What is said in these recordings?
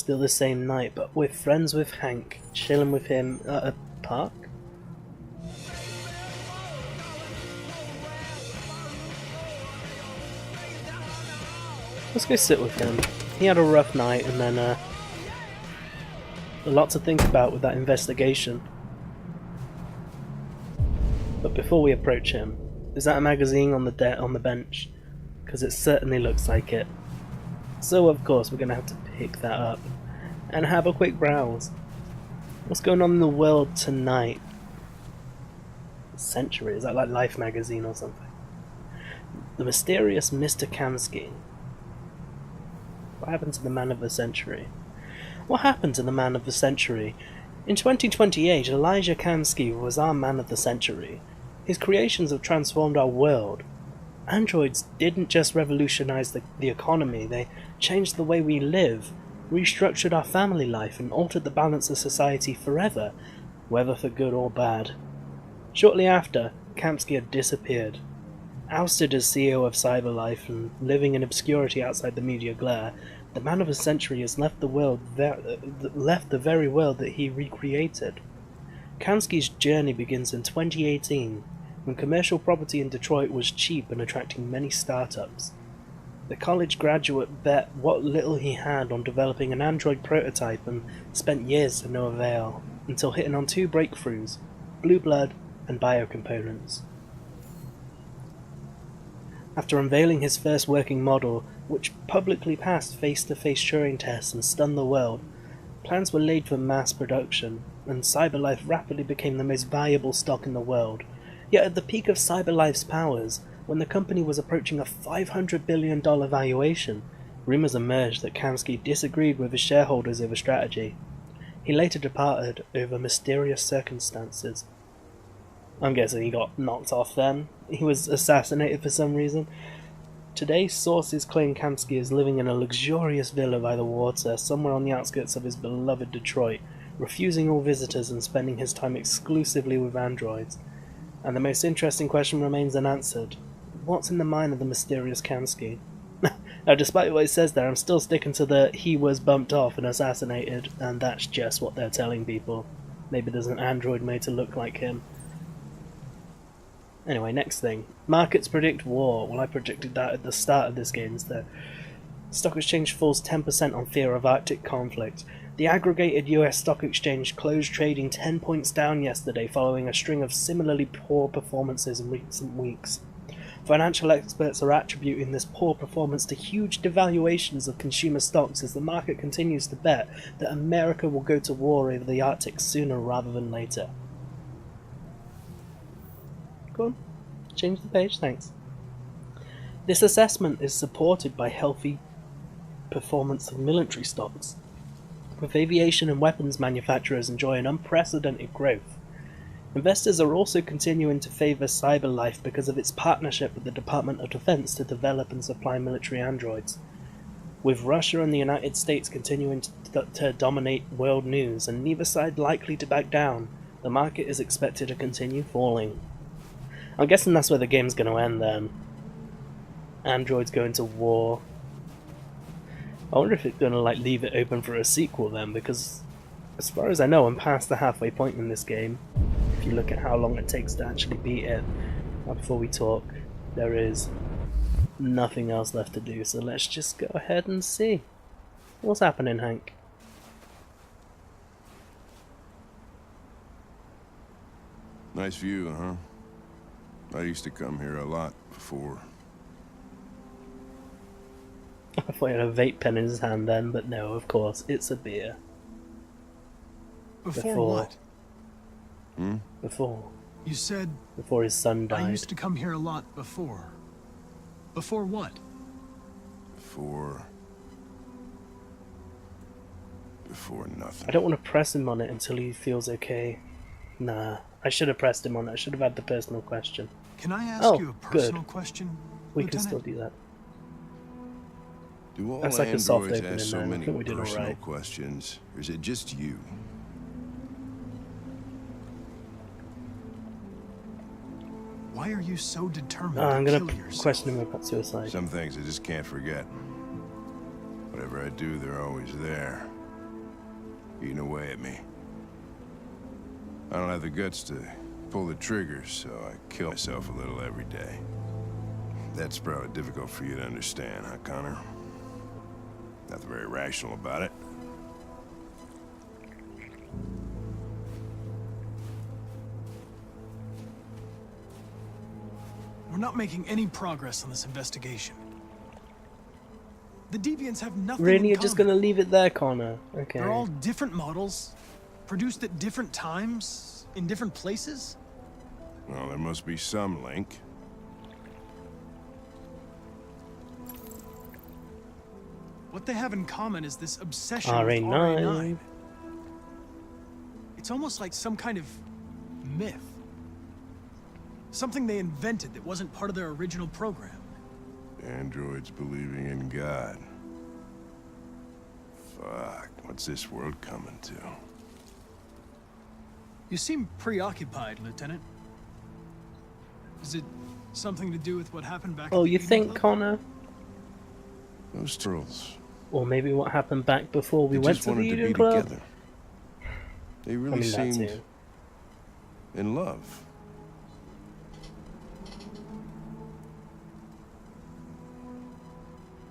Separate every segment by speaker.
Speaker 1: Still the same night, but we're friends with Hank, chilling with him at a park? Let's go sit with him. He had a rough night and then a lot to think about with that investigation. But before we approach him, is that a magazine on the bench? Because it certainly looks like it. So of course we're going to have to pick that up and have a quick browse. What's going on in the world tonight? Century, is that like Life magazine or something? The mysterious Mr. Kamsky. What happened to the man of the century? What happened to the man of the century? In 2028, Elijah Kamsky was our man of the century. His creations have transformed our world. Androids didn't just revolutionize the economy, they changed the way we live, restructured our family life, and altered the balance of society forever, whether for good or bad. Shortly after, Kamsky had disappeared. Ousted as CEO of CyberLife and living in obscurity outside the media glare, the man of a century has left the very world that he recreated. Kamsky's journey begins in 2018, when commercial property in Detroit was cheap and attracting many startups. The college graduate bet what little he had on developing an Android prototype and spent years to no avail, until hitting on two breakthroughs, blue blood and biocomponents. After unveiling his first working model, which publicly passed face-to-face Turing tests and stunned the world, plans were laid for mass production, and CyberLife rapidly became the most valuable stock in the world. Yet at the peak of CyberLife's powers, when the company was approaching a $500 billion valuation, rumours emerged that Kamsky disagreed with his shareholders over strategy. He later departed over mysterious circumstances. I'm guessing he got knocked off then. He was assassinated for some reason. Today, sources claim Kamsky is living in a luxurious villa by the water, somewhere on the outskirts of his beloved Detroit, refusing all visitors and spending his time exclusively with androids. And the most interesting question remains unanswered. What's in the mind of the mysterious Kamsky? Now, despite what it says there, I'm still sticking to the he was bumped off and assassinated, and that's just what they're telling people. Maybe there's an android made to look like him. Anyway, next thing. Markets predict war. Well, I predicted that at the start of this game. The stock exchange falls 10% on fear of Arctic conflict. The aggregated US stock exchange closed trading 10 points down yesterday following a string of similarly poor performances in recent weeks. Financial experts are attributing this poor performance to huge devaluations of consumer stocks as the market continues to bet that America will go to war over the Arctic sooner rather than later. Go on, change the page, thanks. This assessment is supported by healthy performance of military stocks, with aviation and weapons manufacturers enjoying unprecedented growth. Investors are also continuing to favour CyberLife because of its partnership with the Department of Defense to develop and supply military androids. With Russia and the United States continuing to dominate world news and neither side likely to back down, the market is expected to continue falling. I'm guessing that's where the game's going to end then. Androids going to war. I wonder if it's going to leave it open for a sequel then, because as far as I know I'm past the halfway point in this game. If you look at how long it takes to actually beat it. Now before we talk, there is nothing else left to do, so let's just go ahead and see. What's happening, Hank?
Speaker 2: Nice view, huh? I used to come here a lot before.
Speaker 1: I thought he had a vape pen in his hand then, but no, of course, it's a beer.
Speaker 3: Before what?
Speaker 1: Before.
Speaker 3: You said...
Speaker 1: Before his son died.
Speaker 3: I used to come here a lot before. Before what?
Speaker 2: Before nothing.
Speaker 1: I don't want to press him on it until he feels okay. Nah, I should have pressed him on it. I should have had the personal question.
Speaker 3: Can I ask you a personal
Speaker 1: good.
Speaker 3: question,
Speaker 1: We
Speaker 3: Lieutenant?
Speaker 1: can still do that.
Speaker 2: Do all
Speaker 1: That's like a soft
Speaker 2: androids
Speaker 1: opening
Speaker 2: ask so
Speaker 1: then. I
Speaker 2: many
Speaker 1: think we did
Speaker 2: personal
Speaker 1: alright.
Speaker 2: questions, or is it just you?
Speaker 3: Why are you so determined
Speaker 1: I'm
Speaker 3: to
Speaker 1: gonna
Speaker 3: kill yourself?
Speaker 1: question him about suicide.
Speaker 2: Some things I just can't forget. Whatever I do, they're always there. eating away at me. I don't have the guts to pull the trigger, so I kill myself a little every day. That's probably difficult for you to understand, huh, Connor? Nothing very rational about it.
Speaker 3: We're not making any progress on this investigation. The Deviants have nothing
Speaker 1: Really,
Speaker 3: in
Speaker 1: you're just
Speaker 3: common.
Speaker 1: gonna leave it there, Connor? Okay.
Speaker 3: They're all different models, produced at different times, in different places.
Speaker 2: Well, there must be some link.
Speaker 3: What they have in common is this obsession
Speaker 1: RA9.
Speaker 3: with RA9. It's almost like some kind of myth. Something they invented that wasn't part of their original program.
Speaker 2: Androids believing in God. Fuck, what's this world coming to?
Speaker 3: You seem preoccupied, Lieutenant. Is it something to do with what happened back at
Speaker 1: Oh,
Speaker 3: the
Speaker 1: you
Speaker 3: Eden
Speaker 1: think,
Speaker 3: Club?
Speaker 1: Connor?
Speaker 2: Those turtles.
Speaker 1: Or maybe what happened back before we
Speaker 2: They
Speaker 1: went
Speaker 2: just
Speaker 1: to the
Speaker 2: wanted to
Speaker 1: Eden
Speaker 2: be
Speaker 1: Club?
Speaker 2: together. They
Speaker 1: I
Speaker 2: really
Speaker 1: mean, that
Speaker 2: seemed
Speaker 1: too.
Speaker 2: in love.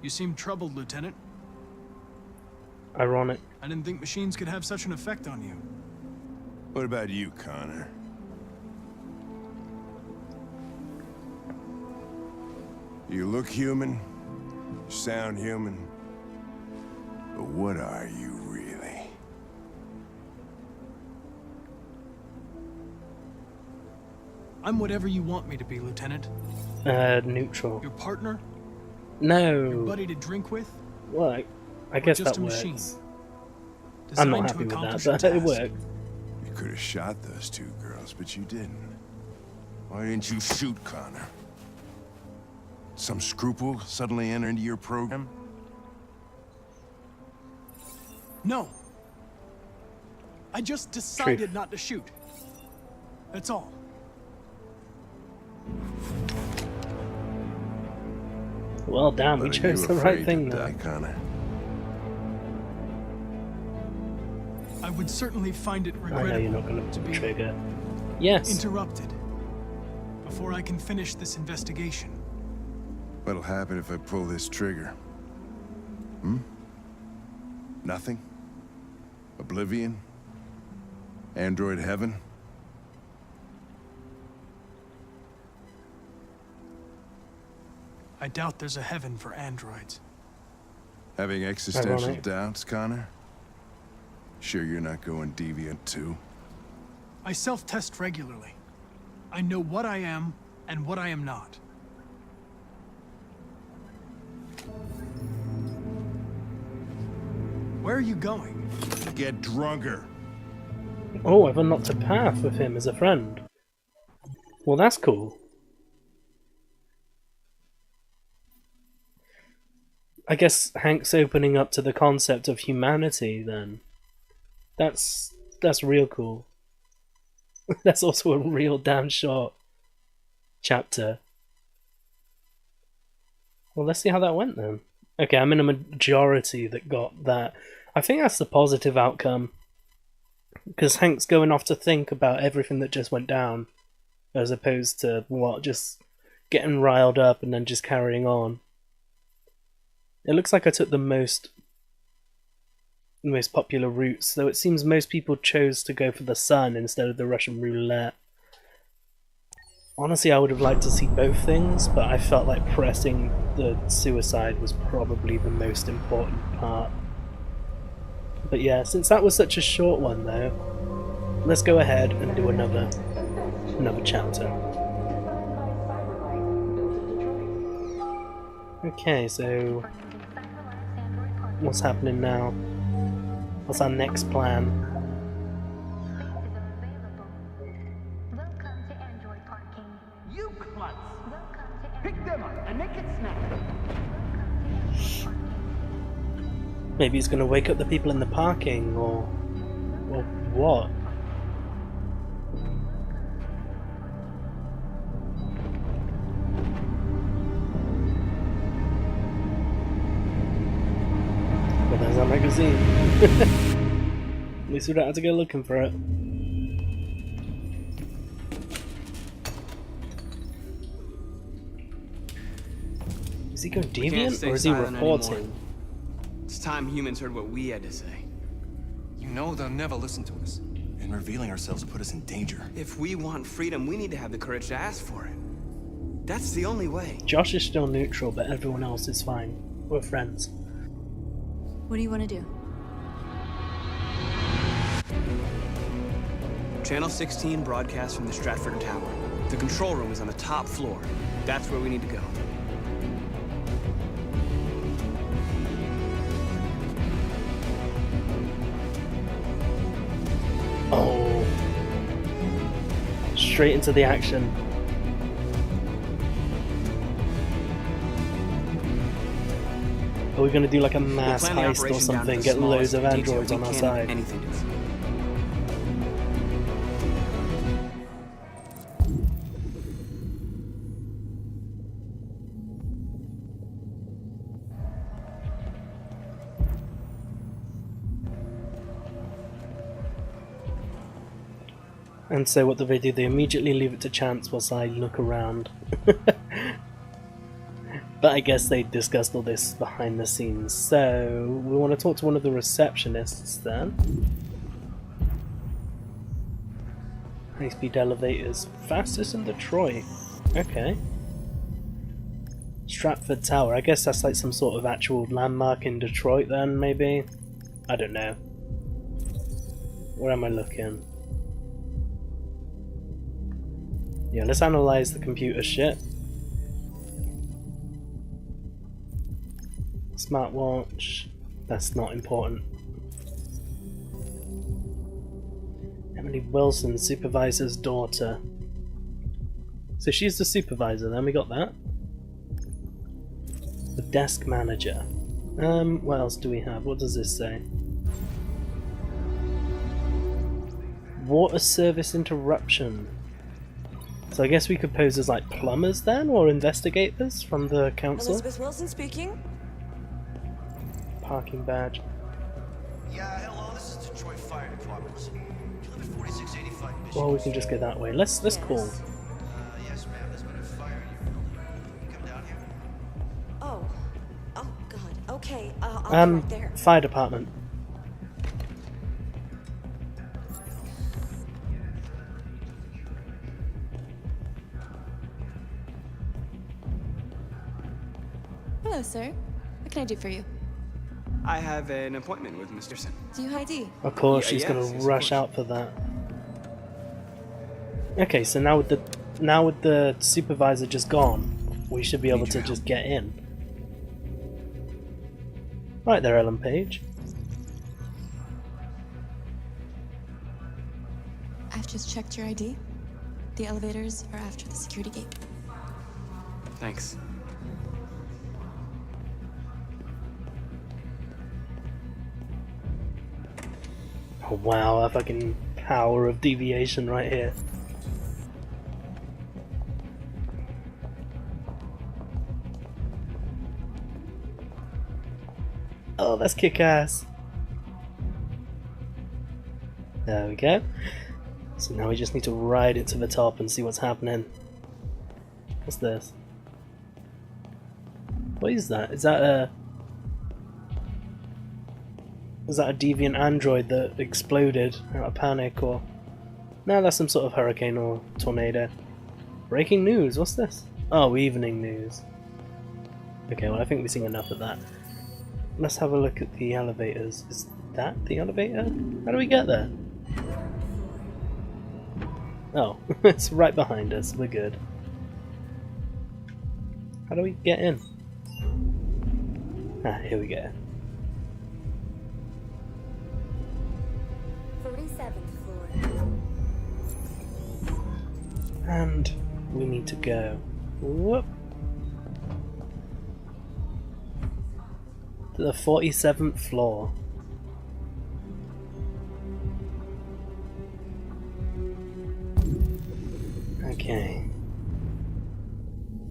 Speaker 3: You seem troubled, Lieutenant.
Speaker 1: Ironic.
Speaker 3: I didn't think machines could have such an effect on you.
Speaker 2: What about you, Connor? You look human, you sound human, but what are you really?
Speaker 3: I'm whatever you want me to be, Lieutenant.
Speaker 1: Neutral.
Speaker 3: Your partner? Your
Speaker 1: No.
Speaker 3: buddy to drink with?
Speaker 1: Well, I guess
Speaker 3: just
Speaker 1: that
Speaker 3: a
Speaker 1: works.
Speaker 3: machine?
Speaker 1: I'm not
Speaker 3: Designed
Speaker 1: happy
Speaker 3: to
Speaker 1: with that,
Speaker 3: accomplish
Speaker 1: but
Speaker 3: a
Speaker 1: it
Speaker 3: task.
Speaker 1: worked.
Speaker 2: You could have shot those two girls, but you didn't. Why didn't you shoot Connor? Some scruple suddenly enter into your program?
Speaker 3: No. I just decided not to shoot. That's all.
Speaker 1: Well, damn, we
Speaker 2: But are
Speaker 1: chose
Speaker 2: you
Speaker 1: the right
Speaker 2: afraid
Speaker 1: thing
Speaker 2: to
Speaker 1: though.
Speaker 2: die, Connor?
Speaker 3: I would certainly find it
Speaker 1: I know you're
Speaker 3: regrettable
Speaker 1: not going
Speaker 3: to
Speaker 1: to
Speaker 3: be
Speaker 1: trigger. Yes.
Speaker 3: interrupted before I can finish this investigation.
Speaker 2: What'll happen if I pull this trigger? Hmm? Nothing? Oblivion? Android heaven?
Speaker 3: I doubt there's a heaven for androids.
Speaker 2: Having existential
Speaker 1: Ironic.
Speaker 2: doubts, Connor? Sure you're not going deviant too?
Speaker 3: I self-test regularly. I know what I am and what I am not. Where are you going?
Speaker 2: Get drunker.
Speaker 1: Oh, I've unlocked a path with him as a friend. Well, that's cool. I guess Hank's opening up to the concept of humanity then. That's real cool. That's also a real damn short chapter. Well, let's see how that went then. Okay, I'm in a majority that got that. I think that's the positive outcome. Because Hank's going off to think about everything that just went down. As opposed to, just getting riled up and then just carrying on. It looks like I took the most popular routes, though it seems most people chose to go for the sun instead of the Russian roulette. Honestly, I would have liked to see both things, but I felt like pressing the suicide was probably the most important part. But yeah, since that was such a short one though, let's go ahead and do another chapter. Okay, so what's happening now? What's our next plan?
Speaker 4: Welcome to Android parking.
Speaker 5: You klutz!
Speaker 4: Welcome to
Speaker 5: Pick
Speaker 4: Android
Speaker 5: them up and make it snap.
Speaker 1: Maybe he's gonna wake up the people in the parking, or what? Well, there's our magazine. least we don't have to go looking for it. Is he going deviant or is he reporting?
Speaker 6: Anymore. It's time humans heard what we had to say.
Speaker 7: You know they'll never listen to us. And revealing ourselves will put us in danger.
Speaker 6: If we want freedom, we need to have the courage to ask for it. That's the only way.
Speaker 1: Josh is still neutral, but everyone else is fine. We're friends.
Speaker 8: What do you want to do?
Speaker 6: Channel 16 broadcasts from the Stratford Tower. The control room is on the top floor. That's where we need to go.
Speaker 1: Oh. Straight into the action. Are we going to do like a mass heist or something? Get loads of androids on our side. And so what do? They immediately leave it to chance whilst I look around. But I guess they discussed all this behind the scenes. So we want to talk to one of the receptionists then. High-speed elevators. Fastest in Detroit. Okay. Stratford Tower. I guess that's like some sort of actual landmark in Detroit then, maybe? I don't know. Where am I looking? Yeah, let's analyze the computer shit. Smartwatch. That's not important. Emily Wilson, supervisor's daughter. So she's the supervisor, then we got that. The desk manager. What else do we have? What does this say? Water service interruption. So I guess we could pose as like plumbers then, or investigators from the council.
Speaker 9: Elizabeth Wilson speaking.
Speaker 1: Parking badge.
Speaker 10: Yeah, hello, this is Detroit Fire Department. Do you live at 4685 Michigan?
Speaker 1: Well, we can just go that way. Let's call.
Speaker 10: Yes, ma'am, there's been a fire in your building. Can you come down here?
Speaker 9: Oh God. Okay, I'll be right there.
Speaker 1: Fire department.
Speaker 8: Hello, sir. What can I do for you?
Speaker 6: I have an appointment with Mr. Sin.
Speaker 8: Do you ID?
Speaker 1: Of course,
Speaker 6: Yeah,
Speaker 1: she's
Speaker 6: yes,
Speaker 1: gonna
Speaker 6: yes, of
Speaker 1: rush
Speaker 6: course.
Speaker 1: out for that. Okay, so now with the supervisor just gone, we should be able to just get in. Right there, Ellen Page.
Speaker 8: I've just checked your ID. The elevators are after the security gate.
Speaker 6: Thanks.
Speaker 1: Oh wow, a fucking power of deviation right here. Oh, that's kick-ass. There we go. So now we just need to ride it to the top and see what's happening. What's this? What is that? Is that a deviant android that exploded out of panic, or... No, that's some sort of hurricane or tornado. Breaking news, what's this? Oh, evening news. Okay, well I think we've seen enough of that. Let's have a look at the elevators. Is that the elevator? How do we get there? Oh, it's right behind us, we're good. How do we get in? Ah, here we go.
Speaker 4: 47th floor.
Speaker 1: And we need to go. Whoop. To the 47th floor. Okay.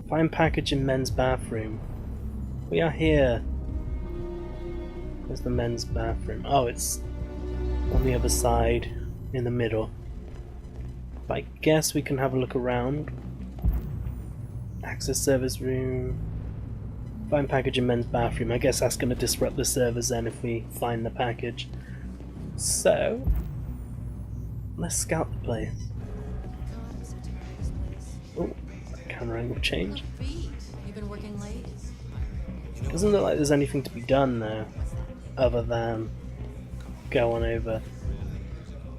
Speaker 1: Find package in men's bathroom. We are here. Where's the men's bathroom? Oh, it's on the other side, in the middle. But I guess we can have a look around. Access service room. Find package in men's bathroom. I guess that's going to disrupt the servers then if we find the package. So, let's scout the place. Oh, camera angle change.
Speaker 8: You've been working late?
Speaker 1: Doesn't look like there's anything to be done there, other than go on over.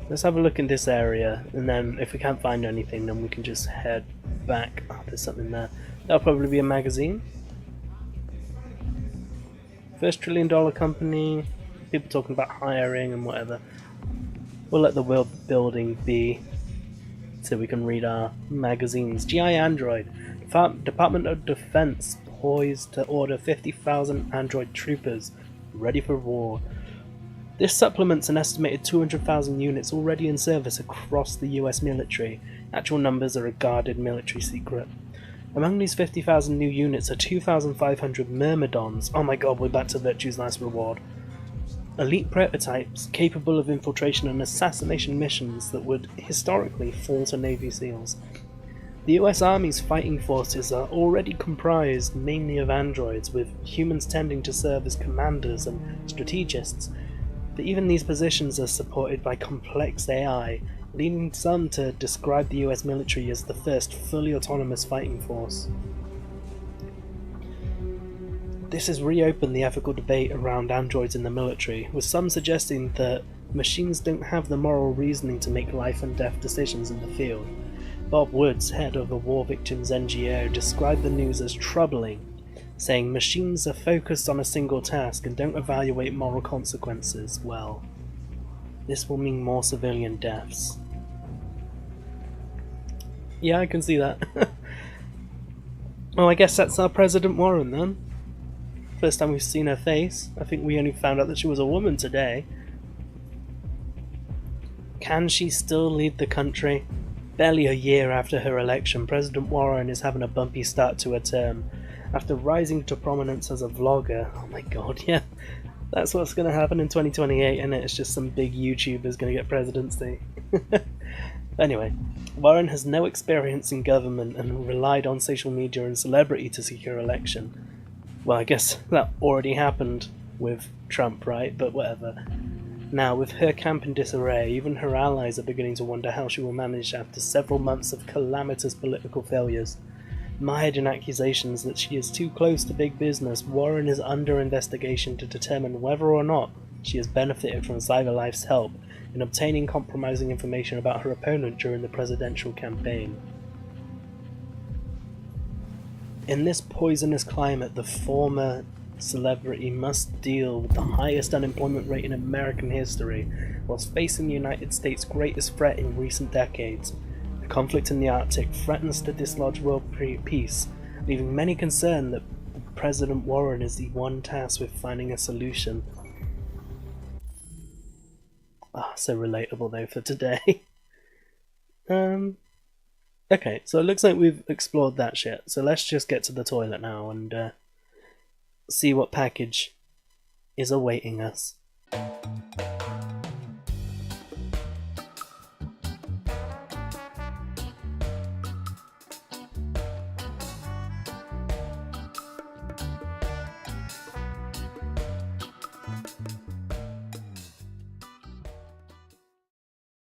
Speaker 1: Let's have a look in this area, and then if we can't find anything, then we can just head back. Oh, there's something there. That'll probably be a magazine. First $1 trillion company. People talking about hiring and whatever. We'll let the world building be, so we can read our magazines. GI Android. Department of Defense poised to order 50,000 android troopers ready for war. This supplements an estimated 200,000 units already in service across the US military. Actual numbers are a guarded military secret. Among these 50,000 new units are 2,500 Myrmidons. Oh my god, we're back to Virtue's last reward. Elite prototypes capable of infiltration and assassination missions that would historically fall to Navy SEALs. The US Army's fighting forces are already comprised mainly of androids, with humans tending to serve as commanders and strategists. But even these positions are supported by complex AI, leading some to describe the US military as the first fully autonomous fighting force. This has reopened the ethical debate around androids in the military, with some suggesting that machines don't have the moral reasoning to make life and death decisions in the field. Bob Woods, head of a war victims NGO, described the news as troubling, saying machines are focused on a single task and don't evaluate moral consequences well. This will mean more civilian deaths. Yeah, I can see that. Well, I guess that's our President Warren then. First time we've seen her face. I think we only found out that she was a woman today. Can she still lead the country? Barely a year after her election, President Warren is having a bumpy start to her term. After rising to prominence as a vlogger, oh my god, yeah, that's what's going to happen in 2028, isn't it? It's just some big YouTuber's going to get presidency. Anyway, Warren has no experience in government and relied on social media and celebrity to secure election. Well, I guess that already happened with Trump, right? But whatever. Now, with her camp in disarray, even her allies are beginning to wonder how she will manage after several months of calamitous political failures. Mired in accusations that she is too close to big business, Warren is under investigation to determine whether or not she has benefited from CyberLife's help in obtaining compromising information about her opponent during the presidential campaign. In this poisonous climate, the former celebrity must deal with the highest unemployment rate in American history, whilst facing the United States' greatest threat in recent decades. The conflict in the Arctic threatens to dislodge world peace, leaving many concerned that President Warren is the one tasked with finding a solution. Ah, so relatable though for today. Okay, so it looks like we've explored that shit, so let's just get to the toilet now and see what package is awaiting us.